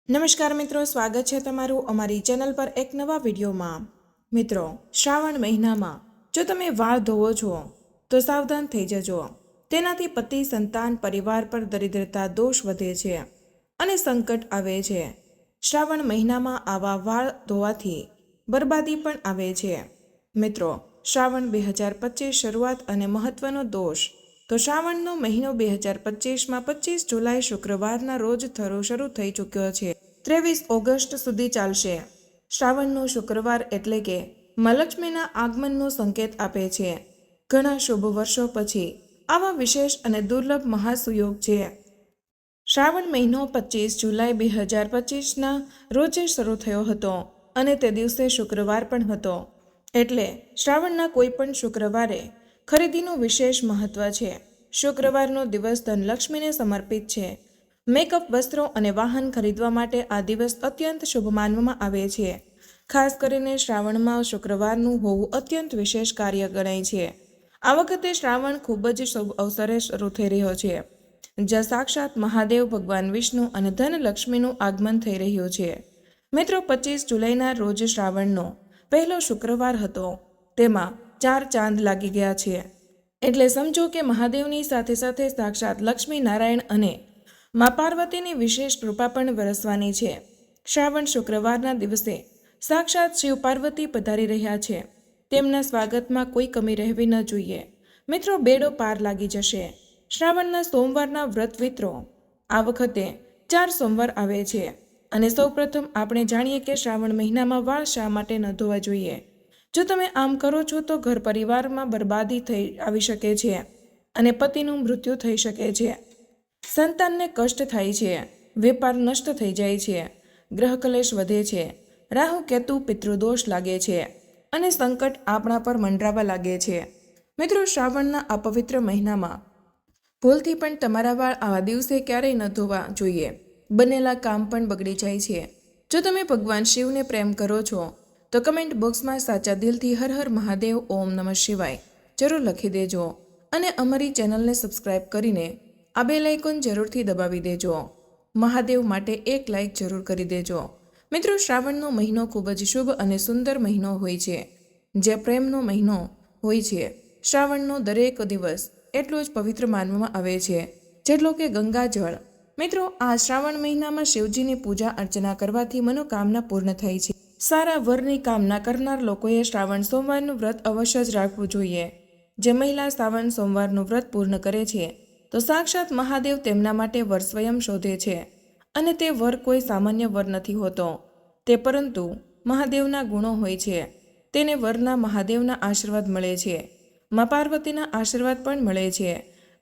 નમસ્કાર મિત્રો, સ્વાગત છે તમારું અમારી ચેનલ પર એક નવા વિડીયોમાં। મિત્રો, શ્રાવણ મહિનામાં જો તમે વાળ ધોવો છો તો સાવધાન થઈ જજો। તેનાથી પતિ, સંતાન, પરિવાર પર દરિદ્રતા દોષ વધે છે અને સંકટ આવે છે। શ્રાવણ મહિનામાં આવા વાળ ધોવાથી બરબાદી પણ આવે છે। મિત્રો, શ્રાવણ 2025 શરૂઆત અને મહત્વનો દોષ। તો શ્રાવણનો મહિનો 2025માં 25 જુલાઈ શુક્રવારના રોજ શરૂ થઈ ચૂક્યો છે। 23 ઓગસ્ટ સુધી ચાલશે। શ્રાવણનો શુક્રવાર એટલે કે માં લક્ષ્મીના આગમનનો સંકેત આપે છે। ઘણા શુભ વર્ષો પછી આવા વિશેષ અને દુર્લભ મહાસુયોગ છે। શ્રાવણ મહિનો 25 જુલાઈ 2025ના રોજે શરૂ થયો હતો અને તે દિવસે શુક્રવાર પણ હતો, એટલે શ્રાવણના કોઈ પણ શુક્રવારે ખરીદીનું વિશેષ મહત્વ છે। શુક્રવારનો દિવસ ધનલક્ષ્મીને સમર્પિત છે। મેકઅપ, વસ્ત્રો અને વાહન ખરીદવા માટે આ દિવસ અત્યંત શુભ માનવામાં આવે છે। ખાસ કરીને શ્રાવણમાં શુક્રવારનું હોવું અત્યંત વિશેષ કાર્ય ગણાય છે। આ વખતે શ્રાવણ ખૂબ જ શુભ અવસરે શરૂ થઈ રહ્યો છે, જ્યાં સાક્ષાત મહાદેવ, ભગવાન વિષ્ણુ અને ધનલક્ષ્મીનું આગમન થઈ રહ્યું છે। મિત્રો, 25 જુલાઈના રોજ શ્રાવણનો પહેલો શુક્રવાર હતો। તેમાં 4 ચાંદ લાગી ગયા છે, એટલે સમજો કે મહાદેવની સાથે સાથે સાક્ષાત લક્ષ્મી નારાયણ અને મા પાર્વતીની વિશેષ કૃપા પણ વરસવાની છે। શ્રાવણ શુક્રવારના દિવસે સાક્ષાત શિવ પાર્વતી પધારી રહ્યા છે। તેમના સ્વાગતમાં કોઈ કમી રહેવી ન જોઈએ। મિત્રો, બેડો પાર લાગી જશે। શ્રાવણના સોમવારના વ્રત વિતરો। આ વખતે 4 સોમવાર આવે છે અને સૌપ્રથમ આપણે જાણીએ કે શ્રાવણ મહિનામાં વાળ શા માટે ન ધોવા જોઈએ। જો તમે આમ કરો છો તો ઘર પરિવારમાં બરબાદી આવી શકે છે અને પતિનું મૃત્યુ થઈ શકે છે। સંતાનને કષ્ટ થાય છે, વેપાર નષ્ટ થઈ જાય છે, ગ્રહ કલેશ વધે છે, રાહુ કેતુ પિતૃદોષ લાગે છે અને સંકટ આપણા પર મંડરાવા લાગે છે। મિત્રો, શ્રાવણના આ પવિત્ર મહિનામાં ભૂલથી પણ તમારા વાળ આવા દિવસે ક્યારેય ન ધોવા જોઈએ। બનેલા કામ પણ બગડી જાય છે। જો તમે ભગવાન શિવને પ્રેમ કરો છો તો કમેન્ટ બોક્સમાં સાચા દિલથી હર હર મહાદેવ, ઓમ નમઃ શિવાય જરૂર લખી દેજો અને અમારી ચેનલને સબસ્ક્રાઇબ કરીને આ બેલ આઇકોન જરૂરથી દબાવી દેજો। મહાદેવ માટે એક લાઇક જરૂર કરી દેજો। મિત્રો, શ્રાવણનો મહિનો ખૂબ જ શુભ અને સુંદર મહિનો હોય છે, જે પ્રેમનો મહિનો હોય છે। શ્રાવણનો દરેક દિવસ એટલો જ પવિત્ર માનવામાં આવે છે જેટલો કે ગંગાજળ। મિત્રો, આ શ્રાવણ મહિનામાં શિવજીની પૂજા અર્ચના કરવાથી મનોકામના પૂર્ણ થાય છે। સારા વરની કામના કરનાર લોકોએ શ્રાવણ સોમવારનું વ્રત અવશ્ય જ રાખવું જોઈએ। જે મહિલા શ્રાવણ સોમવારનું વ્રત પૂર્ણ કરે છે તો સાક્ષાત મહાદેવ તેમના માટે વર સ્વયં શોધે છે અને તે વર કોઈ સામાન્ય વર નથી હોતો, તે પરંતુ મહાદેવના ગુણો હોય છે। તેને વરના મહાદેવના આશીર્વાદ મળે છે, મા પાર્વતીના આશીર્વાદ પણ મળે છે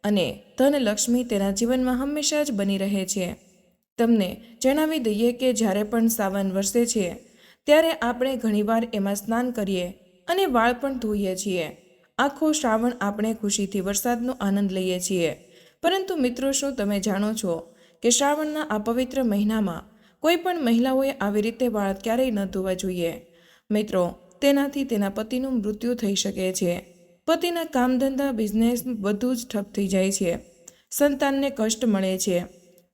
અને ધનલક્ષ્મી તેના જીવનમાં હંમેશા જ બની રહે છે। તમને જણાવી દઈએ કે જ્યારે પણ સાવન વરસે છે ત્યારે આપણે ઘણીવાર એમાં સ્નાન કરીએ અને વાળ પણ ધોઈએ છીએ। આખો શ્રાવણ આપણે ખુશીથી વરસાદનો આનંદ લઈએ છીએ, પરંતુ મિત્રો, શું તમે જાણો છો કે શ્રાવણના આ પવિત્ર મહિનામાં કોઈ પણ મહિલાઓએ આવી રીતે વાળ ક્યારેય ન ધોવા જોઈએ। મિત્રો, તેનાથી તેના પતિનું મૃત્યુ થઈ શકે છે, પતિના કામ ધંધા, બિઝનેસ બધું જ ઠપ થઈ જાય છે, સંતાનને કષ્ટ મળે છે।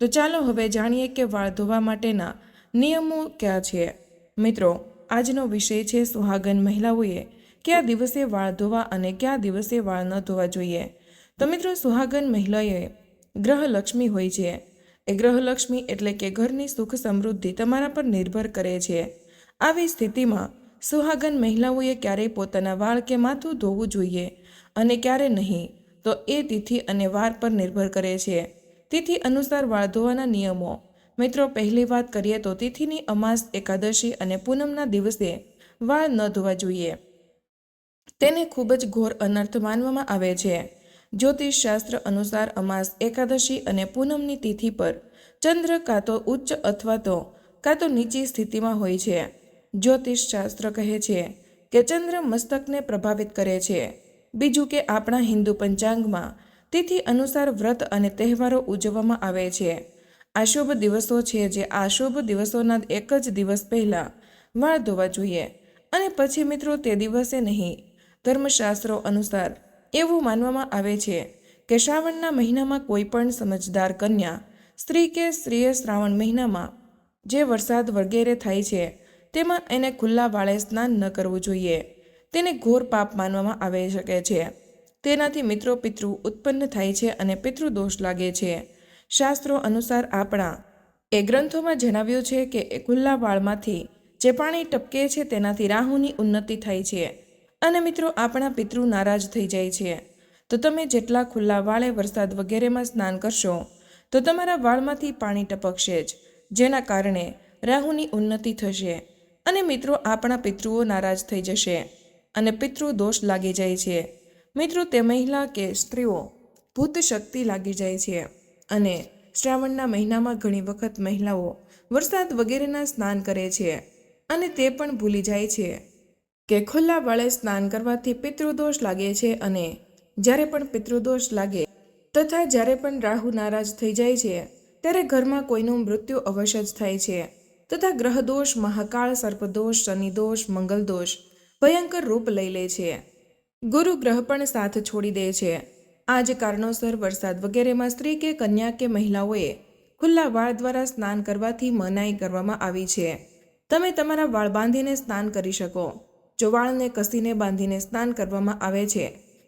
તો ચાલો હવે જાણીએ કે વાળ ધોવા માટેના નિયમો કયા છે। મિત્રો, આજનો વિષય છે સુહાગન મહિલાઓએ કયા દિવસે વાળ ધોવા અને કયા દિવસે વાળ ન ધોવા જોઈએ। તો મિત્રો, સુહાગન મહિલાએ ગ્રહલક્ષ્મી હોય છે। એ ગ્રહલક્ષ્મી એટલે કે ઘરની સુખ સમૃદ્ધિ તમારા પર નિર્ભર કરે છે। આવી સ્થિતિમાં સુહાગન મહિલાઓએ ક્યારેય પોતાના વાળ કે માથું ધોવું જોઈએ અને ક્યારે નહીં, તો એ તિથિ અને વાર પર નિર્ભર કરે છે। તિથિ અનુસાર વાળ ધોવાના નિયમો। મિત્રો, પહેલી વાત કરીએ તો તિથિની અમાસ, એકાદશી અને પૂનમના દિવસે વાળ ન ધોવા જોઈએ। તેને ખૂબ જ ઘોર અનર્થ માનવામાં આવે છે। જ્યોતિષ શાસ્ત્ર અનુસાર અમાસ, એકાદશી અને પૂનમની તિથિ પર ચંદ્ર કાં તો ઉચ્ચ અથવા કાં તો નીચી સ્થિતિમાં હોય છે। જ્યોતિષ શાસ્ત્ર કહે છે કે ચંદ્ર મસ્તકને પ્રભાવિત કરે છે। બીજું કે આપણા હિન્દુ પંચાંગમાં તિથિ અનુસાર વ્રત અને તહેવારો ઉજવવામાં આવે છે। આ શુભ દિવસો છે, જે આ શુભ દિવસોના એક જ દિવસ પહેલા વાળ ધોવા જોઈએ અને પછી મિત્રો તે દિવસે નહીં। ધર્મશાસ્ત્રો અનુસાર એવું માનવામાં આવે છે કે શ્રાવણના મહિનામાં કોઈ પણ સમજદાર કન્યા, સ્ત્રી કે સ્ત્રીએ શ્રાવણ મહિનામાં જે વરસાદ વગેરે થાય છે તેમાં એને ખુલ્લા વાળે સ્નાન ન કરવું જોઈએ. તેને ઘોર પાપ માનવામાં આવી શકે છે. તેનાથી મિત્રો પિતૃ ઉત્પન્ન થાય છે અને પિતૃદોષ લાગે છે. શાસ્ત્રો અનુસાર આપણા ગ્રંથોમાં જણાવ્યું છે કે ખુલ્લા વાળમાંથી જે પાણી ટપકે છે તેનાથી રાહુની ઉન્નતિ થાય છે અને મિત્રો આપણા પિતૃ નારાજ થઈ જાય છે. તો તમે જેટલા ખુલ્લા વાળે વરસાદ વગેરેમાં સ્નાન કરશો તો તમારા વાળમાંથી પાણી ટપકશે જ, જેના કારણે રાહુની ઉન્નતિ થશે અને મિત્રો આપણા પિતૃઓ નારાજ થઈ જશે અને પિતૃ દોષ લાગી જાય છે. મિત્રો તે મહિલા કે સ્ત્રીઓ ભૂત શક્તિ લાગી જાય છે અને શ્રાવણના મહિનામાં ઘણી વખત મહિલાઓ વરસાદ વગેરેના સ્નાન કરે છે અને તે પણ ભૂલી જાય છે કે ખુલ્લા વાળે સ્નાન કરવાથી પિતૃદોષ લાગે છે અને જ્યારે પણ પિતૃદોષ લાગે તથા જ્યારે પણ રાહુ નારાજ થઈ જાય છે ત્યારે ઘરમાં કોઈનું મૃત્યુ અવશ્ય જ થાય છે તથા ગ્રહદોષ, મહાકાળ, સર્પદોષ, શનિદોષ, મંગલદોષ ભયંકર રૂપ લઈ લે છે. ગુરુ ગ્રહ પણ સાથ છોડી દે છે. આ જ કારણોસર વરસાદ વગેરેમાં સ્ત્રી કે કન્યા કે મહિલાઓએ ખુલ્લા વાળ દ્વારા સ્નાન કરવાથી મનાઈ કરવામાં આવી છે. તમે તમારા વાળ બાંધીને સ્નાન કરી શકો. જો વાળને કસીને બાંધીને સ્નાન કરવામાં આવે છે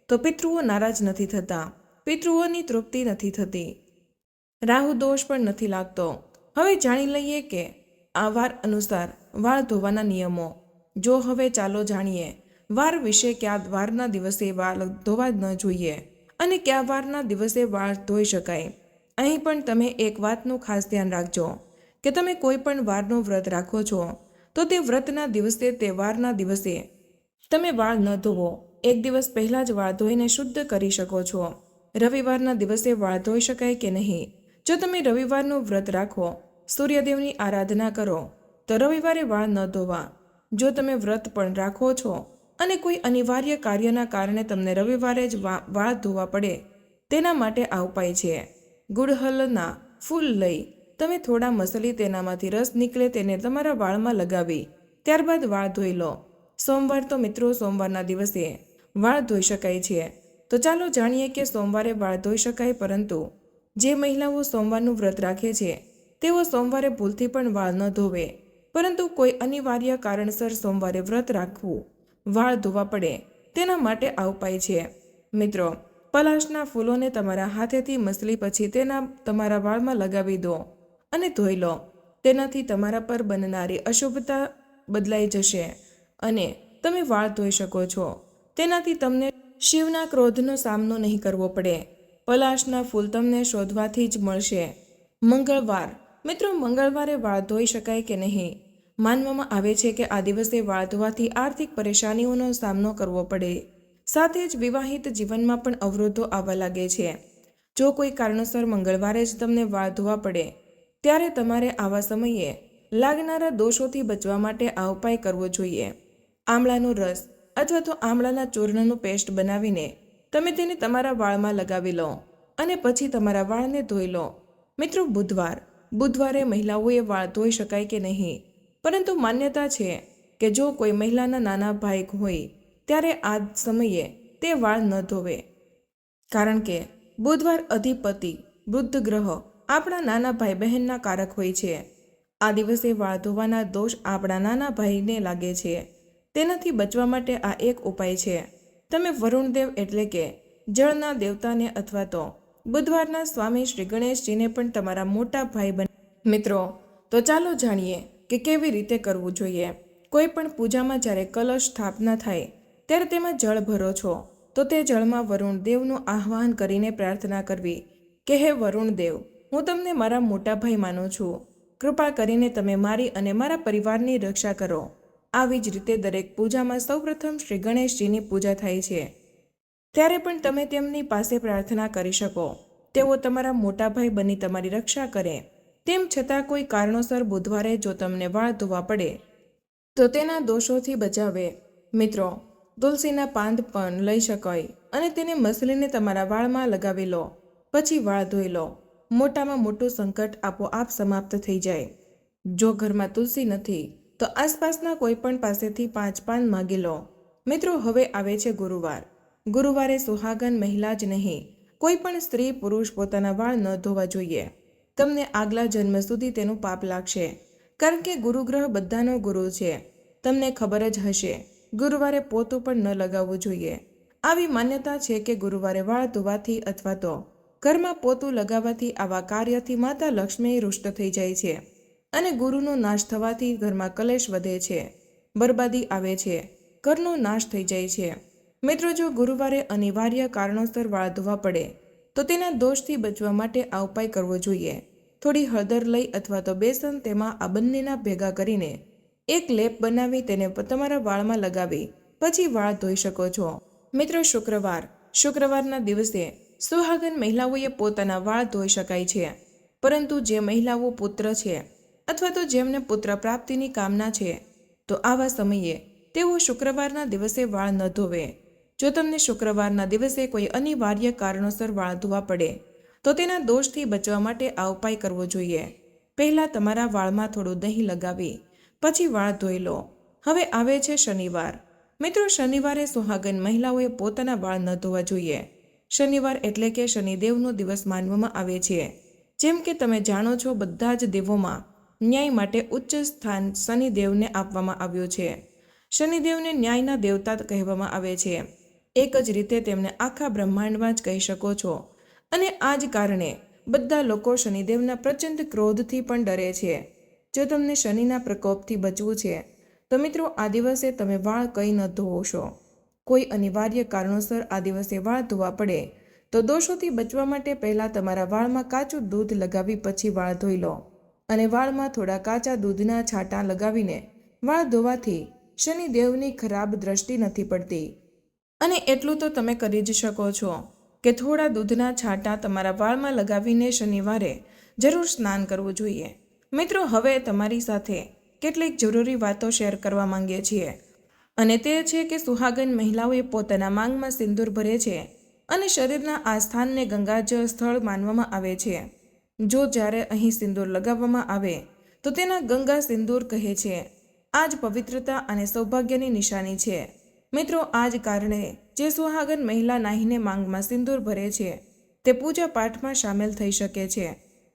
તો પિતૃઓ નારાજ નથી થતા, પિતૃઓની તૃપ્તિ નથી થતી, રાહુ દોષ પણ નથી લાગતો. હવે જાણી લઈએ કે આ વાર અનુસાર વાળ ધોવાના નિયમો. જો હવે ચાલો જાણીએ વાર વિશે. કયા વારના દિવસે વાળ ધોવા ન જોઈએ અને કયા વારના દિવસે વાળ ધોઈ શકાય. અહીં પણ તમે એક વાતનું ખાસ ધ્યાન રાખજો કે તમે કોઈ પણ વારનું વ્રત રાખો છો તો તે વ્રતના દિવસે, તે વારના દિવસે તમે વાળ ન ધોવો. એક દિવસ પહેલાં જ વાળ ધોઈને શુદ્ધ કરી શકો છો. રવિવારના દિવસે વાળ ધોઈ શકાય કે નહીં? જો તમે રવિવારનું વ્રત રાખો, સૂર્યદેવની આરાધના કરો તો રવિવારે વાળ ન ધોવા. જો તમે વ્રત પણ રાખો છો અને કોઈ અનિવાર્ય કાર્યના કારણે તમને રવિવારે જ વાળ ધોવા પડે, તેના માટે આ ઉપાય છે. ગુડહલના ફૂલ લઈ તમે થોડા મસલી તેનામાંથી રસ નીકળે તેને તમારા વાળમાં લગાવી ત્યારબાદ વાળ ધોઈ લો. સોમવાર તો મિત્રો સોમવારના દિવસે વાળ ધોઈ શકાય છે. તો ચાલો જાણીએ કે સોમવારે વાળ ધોઈ શકાય, પરંતુ જે મહિલાઓ સોમવારનું વ્રત રાખે છે તેઓ સોમવારે ભૂલથી પણ વાળ ન ધોવે. પરંતુ કોઈ અનિવાર્ય કારણસર સોમવારે વ્રત રાખવું, વાળ ધોવા પડે, તેના માટે આ ઉપાય છે. મિત્રો, પલાશના ફૂલોને તમારા હાથેથી મસલી પછી તેના તમારા વાળમાં લગાવી દો અને ધોઈ લો. તેનાથી તમારા પર બનનારી અશુભતા બદલાઈ જશે અને તમે વાળ ધોઈ શકો છો. તેનાથી તમને શિવના ક્રોધનો સામનો નહીં કરવો પડે. પલાશના ફૂલ તમને શોધવાથી જ મળશે. મંગળવાર. મિત્રો, મંગળવારે વાળ ધોઈ શકાય કે નહીં? માનવામાં આવે છે કે આ દિવસે વાળ ધોવાથી આર્થિક પરેશાનીઓનો સામનો કરવો પડે, સાથે જ વિવાહિત જીવનમાં પણ અવરોધો આવવા લાગે છે. જો કોઈ કારણોસર મંગળવારે જ તમને વાળ ધોવા પડે ત્યારે તમારે આવા સમયે લાગનારા દોષોથી બચવા માટે આ ઉપાય કરવો જોઈએ. આમળાનો રસ અથવા તો આમળાના ચૂર્ણનું પેસ્ટ બનાવીને તમે તેને તમારા વાળમાં લગાવી લો અને પછી તમારા વાળને ધોઈ લો. મિત્રો, બુધવારે મહિલાઓએ વાળ ધોઈ શકાય કે નહીં? પરંતુ માન્યતા છે કે જો કોઈ મહિલાના નાના ભાઈ હોય ત્યારે આ સમયે તે વાળ ન ધોવે, કારણ કે બુધવાર અધિપતિ બુધ ગ્રહ આપણા નાના ભાઈ બહેનના કારક હોય છે. આ દિવસે વાળ ધોવાના દોષ આપણા નાના ભાઈને લાગે છે. તેનાથી બચવા માટે આ એક ઉપાય છે. તમે વરુણદેવ એટલે કે જળના દેવતાને અથવા તો બુધવારના સ્વામી શ્રી ગણેશજીને પણ તમારા મોટા ભાઈ બને. મિત્રો, તો ચાલો જાણીએ કે કેવી રીતે કરવું જોઈએ. કોઈ પણ પૂજામાં જ્યારે કલશ સ્થાપના થાય ત્યારે તેમાં જળ ભરો છો તો તે જળમાં વરુણ દેવનું આહ્વાન કરીને પ્રાર્થના કરવી કે હે વરુણ દેવ, હું તમને મારા મોટા ભાઈ માનું છું. કૃપા કરીને તમે મારી અને મારા પરિવારની રક્ષા કરો. આવી જ રીતે દરેક પૂજામાં સૌપ્રથમ શ્રી ગણેશજીની પૂજા થાય છે ત્યારે પણ તમે તેમની પાસે પ્રાર્થના કરી શકો તેઓ તમારા મોટા ભાઈ બની તમારી રક્ષા કરે. તેમ છતાં કોઈ કારણોસર બુધવારે જો તમને વાળ ધોવા પડે તો તેના દોષોથી બચાવે. મિત્રો, તુલસીના પાન પણ લઈ શકાય અને તેને મસલીને તમારા વાળમાં લગાવી લો, પછી વાળ ધોઈ લો. મોટામાં મોટું સંકટ આપોઆપ સમાપ્ત થઈ જાય. જો ઘરમાં તુલસી નથી તો આસપાસના કોઈ પણ પાસેથી 5 પાન માગી લો. મિત્રો, હવે આવે છે ગુરુવાર. ગુરુવારે સુહાગન મહિલા જ નહીં, કોઈ પણ સ્ત્રી પુરુષ પોતાના વાળ ન ધોવા જોઈએ. તમને આગલા જન્મ સુધી તેનું પાપ લાગશે. કારણ કે ગુરુ ગ્રહ બધાનો ગુરુ છે. તમને ખબર જ હશે, ગુરુવારે પોતું પણ ન લગાવવું જોઈએ. આવી માન્યતા છે કે ગુરુવારે વાળ ધોવાથી અથવા તો ઘરમાં પોતું લગાવવાથી આવા કાર્યથી માતા લક્ષ્મી રૂષ્ટ થઈ જાય છે અને ગુરુનો નાશ થવાથી ઘરમાં કલેશ વધે છે, બરબાદી આવે છે, ઘરનો નાશ થઈ જાય છે. મિત્રો, જો ગુરુવારે અનિવાર્ય કારણોસર વાળ ધોવા પડે તો તેના દોષથી બચવા માટે આ ઉપાય કરવો જોઈએ. થોડી હળદર લઈ અથવા તો બેસન, તેમાં આ બંનેના ભેગા કરીને એક લેપ બનાવી તેને તમારા વાળમાં લગાવી પછી વાળ ધોઈ શકો છો. મિત્રો, શુક્રવારના દિવસે સુહાગન મહિલાઓએ પોતાના વાળ ધોઈ શકાય છે, પરંતુ જે મહિલાઓ પુત્ર છે અથવા તો જેમને પુત્ર પ્રાપ્તિની કામના છે તો આવા સમયે તેઓ શુક્રવારના દિવસે વાળ ન ધોવે. જો તમને શુક્રવારના દિવસે કોઈ અનિવાર્ય કારણોસર વાળ ધોવા પડે તો તેના દોષથી બચવા માટે આ ઉપાય કરવો જોઈએ. પહેલાં તમારા વાળમાં થોડું દહીં લગાવી પછી વાળ ધોઈ લો. હવે આવે છે શનિવાર. મિત્રો, શનિવારે સુહાગન મહિલાઓએ પોતાના વાળ ન ધોવા જોઈએ. શનિવાર એટલે કે શનિદેવનો દિવસ માનવામાં આવે છે. જેમ કે તમે જાણો છો, બધા જ દેવોમાં ન્યાય માટે ઉચ્ચ સ્થાન શનિદેવને આપવામાં આવ્યું છે. શનિદેવને ન્યાયના દેવતા કહેવામાં આવે છે. એક જ રીતે તેમને આખા બ્રહ્માંડમાં જ કહી શકો છો. અને આ જ કારણે બધા લોકો શનિદેવના પ્રચંડ ક્રોધથી પણ ડરે છે. જો તમને શનિના પ્રકોપથી બચવું છે તો મિત્રો, આ દિવસે તમે વાળ કંઈ ન ધોશો. કોઈ અનિવાર્ય કારણોસર આ દિવસે વાળ ધોવા પડે તો દોષોથી બચવા માટે પહેલાં તમારા વાળમાં કાચું દૂધ લગાવી પછી વાળ ધોઈ લો. અને વાળમાં થોડા કાચા દૂધના છાંટા લગાવીને વાળ ધોવાથી શનિદેવની ખરાબ દ્રષ્ટિ નથી પડતી. અને એટલું તો તમે કરી જ શકો છો કે થોડા દૂધના છાંટા તમારા વાળમાં લગાવીને શનિવારે જરૂર સ્નાન કરવું જોઈએ. મિત્રો, હવે તમારી સાથે કેટલીક જરૂરી વાતો શેર કરવા માંગીએ છીએ અને તે છે કે સુહાગન મહિલાઓએ પોતાના માંગમાં સિંદૂર ભરે છે અને શરીરના આ સ્થાનને ગંગાજળ સ્થળ માનવામાં આવે છે. જો જ્યારે અહીં સિંદૂર લગાવવામાં આવે તો તેના ગંગા સિંદૂર કહે છે. આ જ પવિત્રતા અને સૌભાગ્યની નિશાની છે. મિત્રો, આ જ કારણે જે સુહાગન મહિલા નાહીને માંગમાં સિંદૂર ભરે છે તે પૂજા પાઠમાં સામેલ થઈ શકે છે.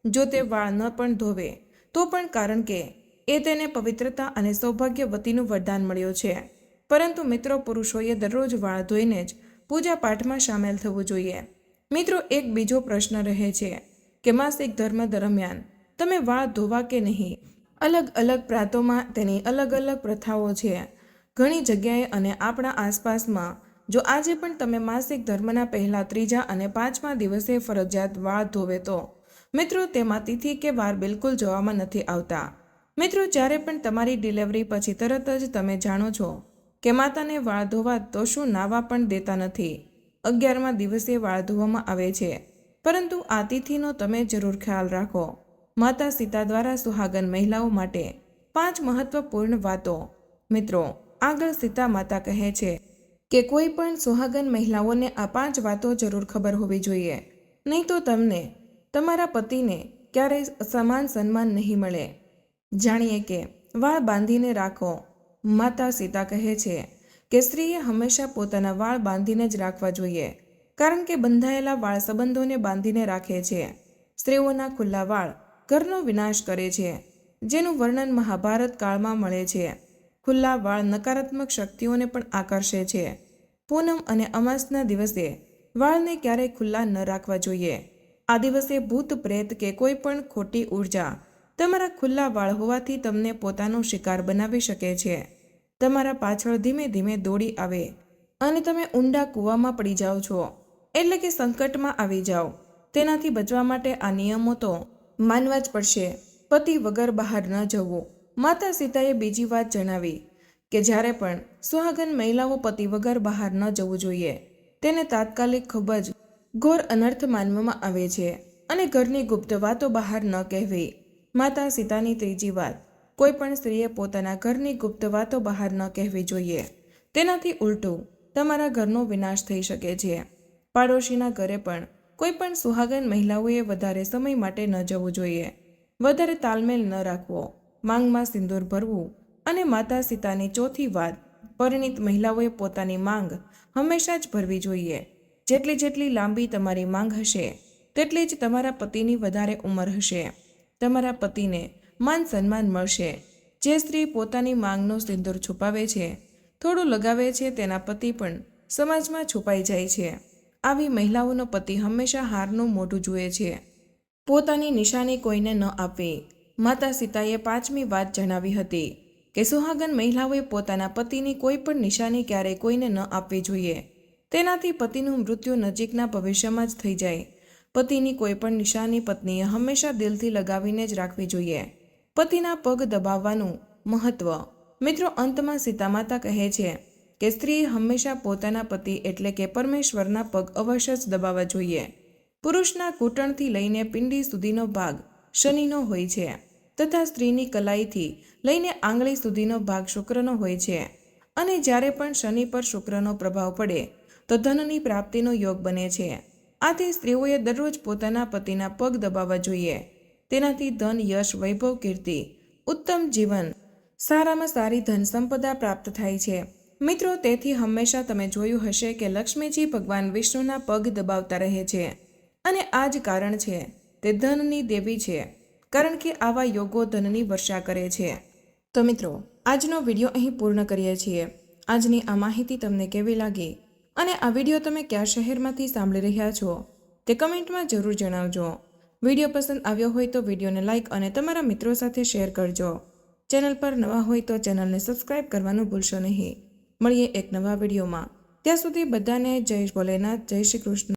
જો તે વાળ ન પણ ધોવે તો પણ, કારણ કે એ તેને પવિત્રતા અને સૌભાગ્યવતીનું વરદાન મળ્યું છે. પરંતુ મિત્રો, પુરુષોએ દરરોજ વાળ ધોઈને જ પૂજા પાઠમાં સામેલ થવું જોઈએ. મિત્રો, એક બીજો પ્રશ્ન રહે છે કે માસિક ધર્મ દરમિયાન તમે વાળ ધોવા કે નહીં? અલગ અલગ પ્રાંતોમાં તેની અલગ અલગ પ્રથાઓ છે. ઘણી જગ્યાએ અને આપણા આસપાસમાં જો આજે પણ તમે માસિક ધર્મના પહેલા, ત્રીજા અને પાંચમા દિવસે ફરજિયાત વાળ ધોવે તો મિત્રો, તેમાં તિથિ કે વાર બિલકુલ જોવામાં નથી આવતા. મિત્રો, જ્યારે પણ તમારી ડિલિવરી પછી તરત જ તમે જાણો છો કે માતાને વાળ ધોવા તો શું નાવા પણ દેતા નથી. 11મા દિવસે વાળ ધોવામાં આવે છે, પરંતુ આ તિથિનો તમે જરૂર ખ્યાલ રાખો. માતા સીતા દ્વારા સુહાગન મહિલાઓ માટે 5 મહત્વપૂર્ણ વાતો. મિત્રો, આગળ સીતા માતા કહે છે કે કોઈ પણ સુહાગન મહિલાઓને આ 5 વાતો જરૂર ખબર હોવી જોઈએ, નહીં તો તમને તમારા પતિને ક્યારેય સમાન સન્માન નહીં મળે. જાણીએ કે વાળ બાંધીને રાખો. માતા સીતા કહે છે કે સ્ત્રીએ હંમેશા પોતાના વાળ બાંધીને જ રાખવા જોઈએ, કારણ કે બંધાયેલા વાળ સંબંધોને બાંધીને રાખે છે. સ્ત્રીઓના ખુલ્લા વાળ ઘરનો વિનાશ કરે છે, જેનું વર્ણન મહાભારત કાળમાં મળે છે. ખુલ્લા વાળ નકારાત્મક શક્તિઓને પણ આકર્ષે છે. પૂનમ અને અમાસના દિવસે વાળને ક્યારેય ખુલ્લા ન રાખવા જોઈએ. આ દિવસે ભૂત પ્રેત કે કોઈ પણ ખોટી ઉર્જા તમારા ખુલ્લા વાળ હોવાથી તમને પોતાનો શિકાર બનાવી શકે છે. તમારા પાછળ ધીમે ધીમે દોડી આવે અને તમે ઊંડા કૂવામાં પડી જાઓ છો, એટલે કે સંકટમાં આવી જાઓ. તેનાથી બચવા માટે આ નિયમો તો માનવા જ પડશે. પતિ વગર બહાર ન જવું. માતા સીતાએ બીજી વાત જણાવી કે જ્યારે પણ સુહાગન મહિલાઓ પતિ વગર બહાર ન જવું જોઈએ. તેને તાત્કાલિક ખૂબ જ ઘોર અનર્થ માનવામાં આવે છે અને ઘરની ગુપ્ત વાતો બહાર ન કહેવી. માતા સીતાની ત્રીજી વાત, કોઈ પણ સ્ત્રીએ પોતાના ઘરની ગુપ્ત વાતો બહાર ન કહેવી જોઈએ. તેનાથી ઉલટું તમારા ઘરનો વિનાશ થઈ શકે છે. પાડોશીના ઘરે પણ કોઈ પણ સુહાગન મહિલાઓએ વધારે સમય માટે ન જવું જોઈએ. વધારે તાલમેલ ન રાખવો. માંગમાં સિંદૂર ભરવું. અને માતા સીતાની ચોથી વાત, પરિણીત મહિલાઓએ પોતાની માંગ હંમેશા જ ભરવી જોઈએ. જેટલી લાંબી તમારી માંગ હશે તેટલી જ તમારા પતિની વધારે ઉંમર હશે. તમારા પતિને માન સન્માન મળશે. જે સ્ત્રી પોતાની માંગનો સિંદૂર છુપાવે છે, થોડું લગાવે છે, તેના પતિ પણ સમાજમાં છુપાઈ જાય છે. આવી મહિલાઓનો પતિ હંમેશા હારનું મોઢું જુએ છે. પોતાની નિશાની કોઈને ન આપવી. માતા સીતાએ 5મી વાત જણાવી હતી કે સુહાગન મહિલાઓએ પોતાના પતિની કોઈ પણ નિશાની ક્યારેય કોઈને ન આપવી જોઈએ. તેનાથી પતિનું મૃત્યુ નજીકના ભવિષ્યમાં જ થઈ જાય. પતિની કોઈ પણ નિશાની પત્નીએ હંમેશા દિલથી લગાવીને જ રાખવી જોઈએ. પતિના પગ દબાવવાનું મહત્વ. મિત્રો, અંતમાં સીતામાતા કહે છે કે સ્ત્રીએ હંમેશા પોતાના પતિ એટલે કે પરમેશ્વરના પગ અવશ્ય જ દબાવવા જોઈએ. પુરુષના ઘૂંટણથી લઈને પિંડી સુધીનો ભાગ શનિનો હોય છે તથા સ્ત્રીની કલાઈથી લઈને આંગળી સુધીનો ભાગ શુક્રનો હોય છે. અને જ્યારે પણ શનિ પર શુક્રનો પ્રભાવ પડે તો ધનની પ્રાપ્તિનો યોગ બને છે. આથી સ્ત્રીઓએ દરરોજ પોતાના પતિના પગ દબાવવા જોઈએ. તેનાથી ધન, યશ, વૈભવ, કીર્તિ, ઉત્તમ જીવન, સારામાં સારી ધન સંપદા પ્રાપ્ત થાય છે. મિત્રો, તેથી હંમેશા તમે જોયું હશે કે લક્ષ્મીજી ભગવાન વિષ્ણુના પગ દબાવતા રહે છે. અને આ જ કારણ છે તે ધનની દેવી છે, કારણ કે આવા યોગો ધનની વર્ષા કરે છે. તો મિત્રો, આજનો વિડીયો અહીં પૂર્ણ કરીએ છીએ. આજની આ માહિતી તમને કેવી લાગી અને આ વિડીયો તમે કયા શહેરમાંથી સાંભળી રહ્યા છો તે કમેન્ટમાં જરૂર જણાવજો. વિડીયો પસંદ આવ્યો હોય તો વિડીયોને લાઇક અને તમારા મિત્રો સાથે શેર કરજો. ચેનલ પર નવા હોય તો ચેનલને સબસ્ક્રાઇબ કરવાનું ભૂલશો નહીં. મળીએ એક નવા વિડીયોમાં. ત્યાં સુધી બધાને જય ભોલેનાથ, જય શ્રી કૃષ્ણ.